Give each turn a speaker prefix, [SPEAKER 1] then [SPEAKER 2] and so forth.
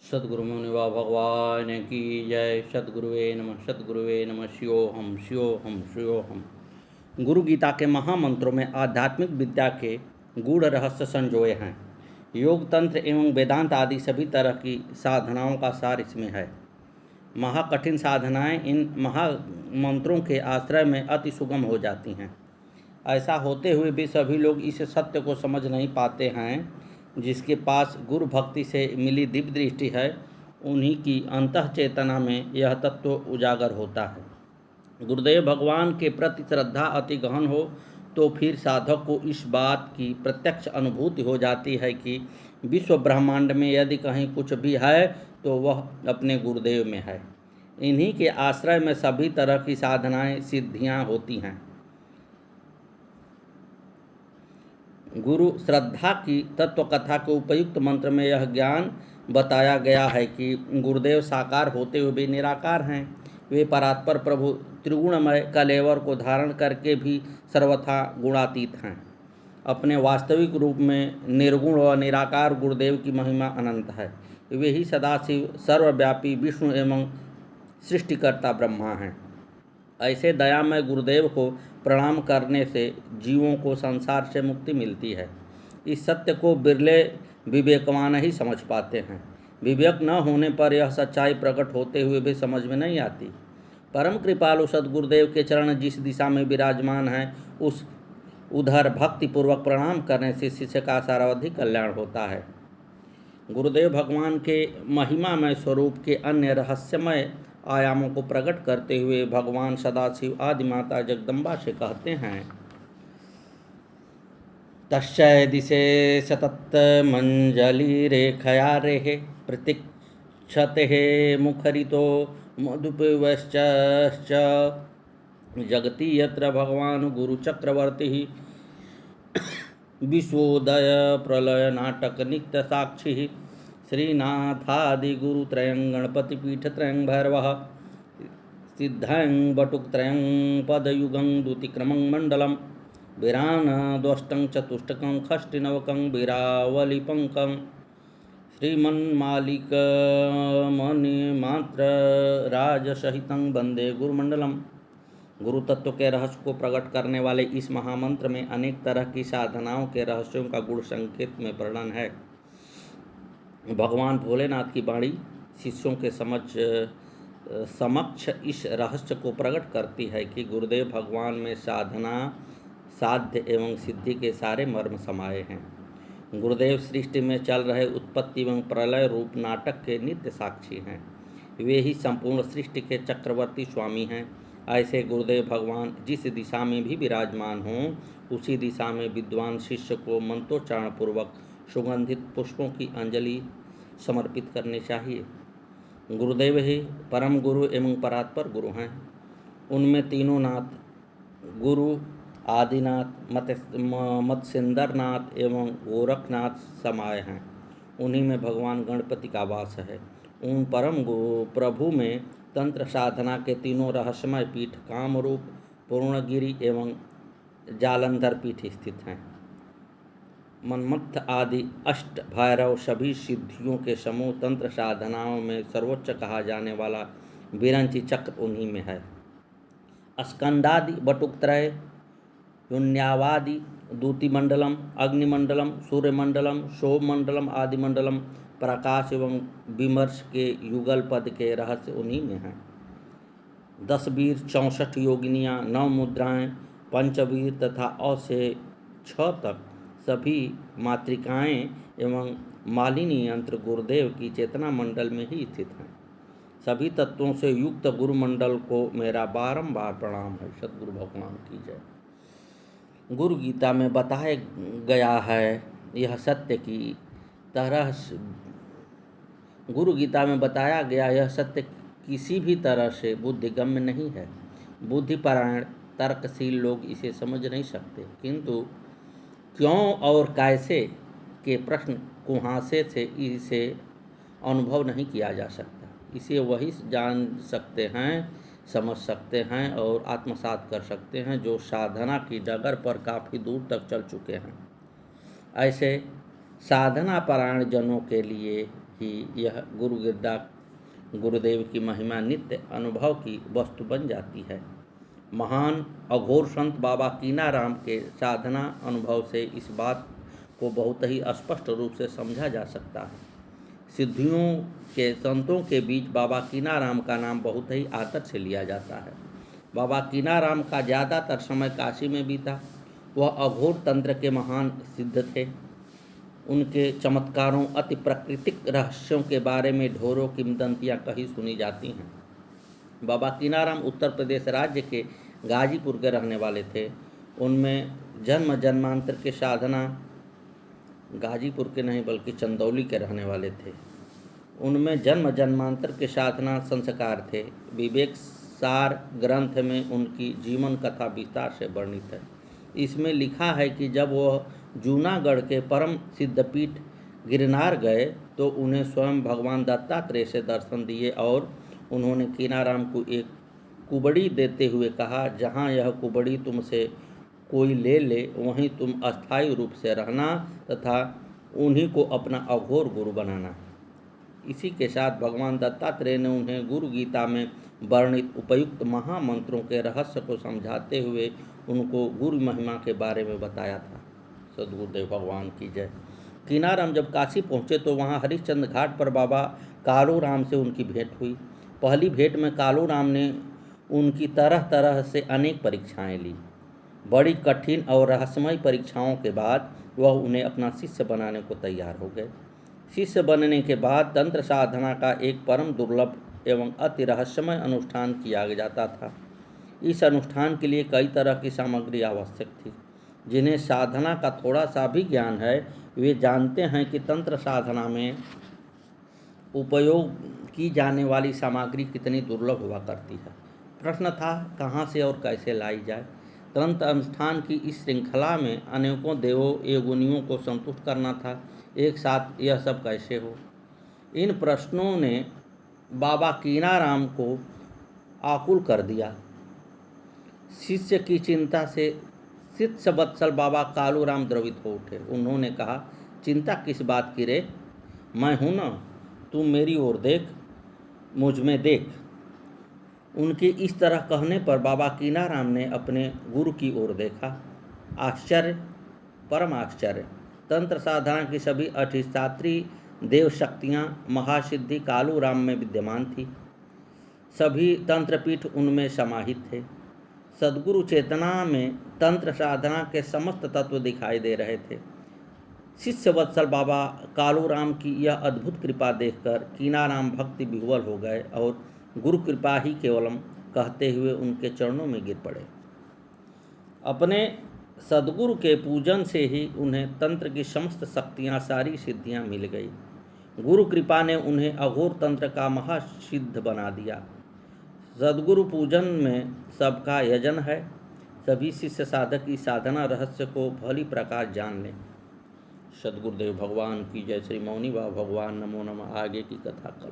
[SPEAKER 1] सद्गुरु मुनिवा भगवान की जय। सद्गुरुवे नमः। शिवोहम शिवोहम शिवोहम। गुरु गीता के महामंत्रों में आध्यात्मिक विद्या के गूढ़ रहस्य संजोए हैं। योग, तंत्र एवं वेदांत आदि सभी तरह की साधनाओं का सार इसमें है। महाकठिन साधनाएं इन महामंत्रों के आश्रय में अति सुगम हो जाती हैं। ऐसा होते हुए भी सभी लोग इस सत्य को समझ नहीं पाते हैं। जिसके पास गुरु भक्ति से मिली दिव्य दृष्टि है, उन्हीं की अंतः चेतना में यह तत्व उजागर होता है। गुरुदेव भगवान के प्रति श्रद्धा अति गहन हो तो फिर साधक को इस बात की प्रत्यक्ष अनुभूति हो जाती है कि विश्व ब्रह्मांड में यदि कहीं कुछ भी है तो वह अपने गुरुदेव में है। इन्हीं के आश्रय में सभी तरह की साधनाएं सिद्धियां होती हैं। गुरु श्रद्धा की तत्व कथा के उपयुक्त मंत्र में यह ज्ञान बताया गया है कि गुरुदेव साकार होते हुए भी निराकार हैं। वे परात्पर प्रभु त्रिगुणमय कलेवर को धारण करके भी सर्वथा गुणातीत हैं। अपने वास्तविक रूप में निर्गुण व निराकार गुरुदेव की महिमा अनंत है। वे ही सदाशिव, सर्वव्यापी विष्णु एवं सृष्टिकर्ता ब्रह्मा हैं। ऐसे दयामय गुरुदेव को प्रणाम करने से जीवों को संसार से मुक्ति मिलती है। इस सत्य को बिरले विवेकवान ही समझ पाते हैं। विवेक न होने पर यह सच्चाई प्रकट होते हुए भी समझ में नहीं आती। परम कृपालु सद्गुरुदेव के चरण जिस दिशा में विराजमान हैं, उधर भक्तिपूर्वक प्रणाम करने से शिष्य का सारावधिक कल्याण होता है। गुरुदेव भगवान के महिमामय स्वरूप के अन्य रहस्यमय आयामों को प्रकट करते हुए भगवान सदाशिव आदि माता जगदम्बा से कहते हैं। तस्यै दिशे सतत मंजलिरेखया रेः प्रतीक्षते मुखरितो मधुपिवश्च जगति यत्र भगवान गुरुचक्रवर्ती विश्वोदय प्रलय नाटक नित्य साक्षी श्रीनाथादिगुरुत्रयं गणपतिपीठत्रयं भैरवः सिद्धं बटुकत्रयं पदयुगं द्युतिक्रमं मण्डलं वीरानद्वष्टं चतुष्टकं षष्टिनवकं वीरावलिपङ्कं श्रीमन्मालिकमणिमात्रराजसहितं वन्दे गुरुमण्डलम्। गुरु तत्व के रहस्य को प्रकट करने वाले इस महामंत्र में अनेक तरह की साधनाओं के रहस्यों का गुण संकेत में वर्णन है। भगवान भोलेनाथ की वाणी शिष्यों के समक्ष इस रहस्य को प्रकट करती है कि गुरुदेव भगवान में साधना, साध्य एवं सिद्धि के सारे मर्म समाये हैं। गुरुदेव सृष्टि में चल रहे उत्पत्ति एवं प्रलय रूप नाटक के नित्य साक्षी हैं। वे ही संपूर्ण सृष्टि के चक्रवर्ती स्वामी हैं। ऐसे गुरुदेव भगवान जिस दिशा में भी विराजमान हों, उसी दिशा में विद्वान शिष्य को मंत्रोच्चारण पूर्वक सुगंधित पुष्पों की अंजलि समर्पित करनी चाहिए। गुरुदेव ही परम गुरु एवं परात्पर गुरु हैं। उनमें तीनों नाथ, गुरु आदिनाथ, मत्स्येंद्रनाथ एवं गोरखनाथ समाये हैं। उन्हीं में भगवान गणपति का वास है। उन परम प्रभु में तंत्र साधना के तीनों रहस्यमय पीठ कामरूप, पूर्णगिरि एवं जालंधर पीठ स्थित हैं। मन्मथ आदि अष्ट भैरव सभी सिद्धियों के समूह तंत्र साधनाओं में सर्वोच्च कहा जाने वाला विरंची चक्र उन्हीं में है। स्कंदादि बटुकत्रय, शून्यावादि द्युतिमंडलम, अग्निमंडलम, सूर्यमंडलम, शोभमंडलम आदि मंडलम, प्रकाश एवं विमर्श के युगल पद के रहस्य उन्हीं में हैं। 10 वीर, 64 योगिनियाँ, 9 मुद्राएं, पंचवीर तथा अ से 6 तक सभी मातृकाएँ एवं मालिनी यंत्र गुरुदेव की चेतना मंडल में ही स्थित हैं। सभी तत्वों से युक्त गुरुमंडल को मेरा बारंबार प्रणाम है। सद्गुरु भगवान की जय। गुरु गीता में बताया गया है यह सत्य की तरह गुरु गीता में बताया गया यह सत्य किसी भी तरह से बुद्धिगम्य नहीं है। बुद्धिपरायण तर्कशील लोग इसे समझ नहीं सकते, किंतु क्यों और कैसे के प्रश्न कुहासे से इसे अनुभव नहीं किया जा सकता। इसे वही जान सकते हैं, समझ सकते हैं और आत्मसात कर सकते हैं जो साधना की डगर पर काफ़ी दूर तक चल चुके हैं। ऐसे साधना परायण जनों के लिए ही यह गुरुदेव की महिमा नित्य अनुभव की वस्तु बन जाती है। महान अघोर संत बाबा कीनाराम के साधना अनुभव से इस बात को बहुत ही स्पष्ट रूप से समझा जा सकता है। सिद्धियों के संतों के बीच बाबा कीनाराम का नाम बहुत ही आदर से लिया जाता है। बाबा कीनाराम का ज़्यादातर समय काशी में बीता। वह अघोर तंत्र के महान सिद्ध थे। उनके चमत्कारों, अति प्राकृतिक रहस्यों के बारे में ढोरों किंवदंतियाँ कही सुनी जाती हैं। बाबा कीनाराम उत्तर प्रदेश राज्य के गाजीपुर के रहने वाले थे। उनमें जन्म जन्मांतर के साधना, गाजीपुर के नहीं बल्कि चंदौली के रहने वाले थे। उनमें जन्म जन्मांतर के साधना संस्कार थे। विवेक सार ग्रंथ में उनकी जीवन कथा विस्तार से वर्णित है। इसमें लिखा है कि जब वह जूनागढ़ के परम सिद्धपीठ गिरनार गए तो उन्हें स्वयं भगवान दत्तात्रेय से दर्शन दिए और उन्होंने कीनाराम को एक कुबड़ी देते हुए कहा, जहाँ यह कुबड़ी तुमसे कोई ले ले वहीं तुम अस्थायी रूप से रहना तथा उन्हीं को अपना अघोर गुरु बनाना। इसी के साथ भगवान दत्तात्रेय ने उन्हें गुरु गीता में वर्णित उपयुक्त महामंत्रों के रहस्य को समझाते हुए उनको गुरु महिमा के बारे में बताया था। सद्गुरुदेव भगवान की जय। कीनाराम जब काशी पहुँचे तो वहाँ हरिश्चंद्र घाट पर बाबा कालू राम से उनकी भेंट हुई। पहली भेंट में कालू राम ने उनकी तरह तरह से अनेक परीक्षाएं ली। बड़ी कठिन और रहस्यमय परीक्षाओं के बाद वह उन्हें अपना शिष्य बनाने को तैयार हो गए। शिष्य बनने के बाद तंत्र साधना का एक परम दुर्लभ एवं अति रहस्यमय अनुष्ठान किया जाता था। इस अनुष्ठान के लिए कई तरह की सामग्री आवश्यक थी। जिन्हें साधना का थोड़ा सा भी ज्ञान है वे जानते हैं कि तंत्र साधना में उपयोग की जाने वाली सामग्री कितनी दुर्लभ हुआ करती है। प्रश्न था कहाँ से और कैसे लाई जाए। तंत्र अनुष्ठान की इस श्रृंखला में अनेकों देवों योगिनियों को संतुष्ट करना था। एक साथ यह सब कैसे हो। इन प्रश्नों ने बाबा कीनाराम को आकुल कर दिया। शिष्य की चिंता से शिष्य वत्सल बाबा कालूराम द्रवित हो उठे। उन्होंने कहा, चिंता किस बात की रे, मैं हूँ ना, तू मेरी ओर देख, मुझ में देख। उनके इस तरह कहने पर बाबा कीनाराम ने अपने गुरु की ओर देखा। आश्चर्य, परम आश्चर्य। तंत्र साधना की सभी अधिष्ठात्री देव शक्तियाँ महासिद्धि कालूराम में विद्यमान थी। सभी तंत्रपीठ उनमें समाहित थे। सद्गुरु चेतना में तंत्र साधना के समस्त तत्व दिखाई दे रहे थे। शिष्य वत्सल बाबा कालूराम की यह अद्भुत कृपा देखकर कीनाराम भक्ति विह्वल हो गए और गुरु कृपा ही केवलम कहते हुए उनके चरणों में गिर पड़े। अपने सद्गुरु के पूजन से ही उन्हें तंत्र की समस्त शक्तियाँ, सारी सिद्धियाँ मिल गई। गुरु कृपा ने उन्हें अघोर तंत्र का महासिद्ध बना दिया। सद्गुरु पूजन में सबका यजन है। सभी शिष्य साधक की साधना रहस्य को भली प्रकार जान लें। सद्गुरुदेव भगवान की जय। श्री मौनी बाबा भगवान नमो नमः। आगे की कथा कल।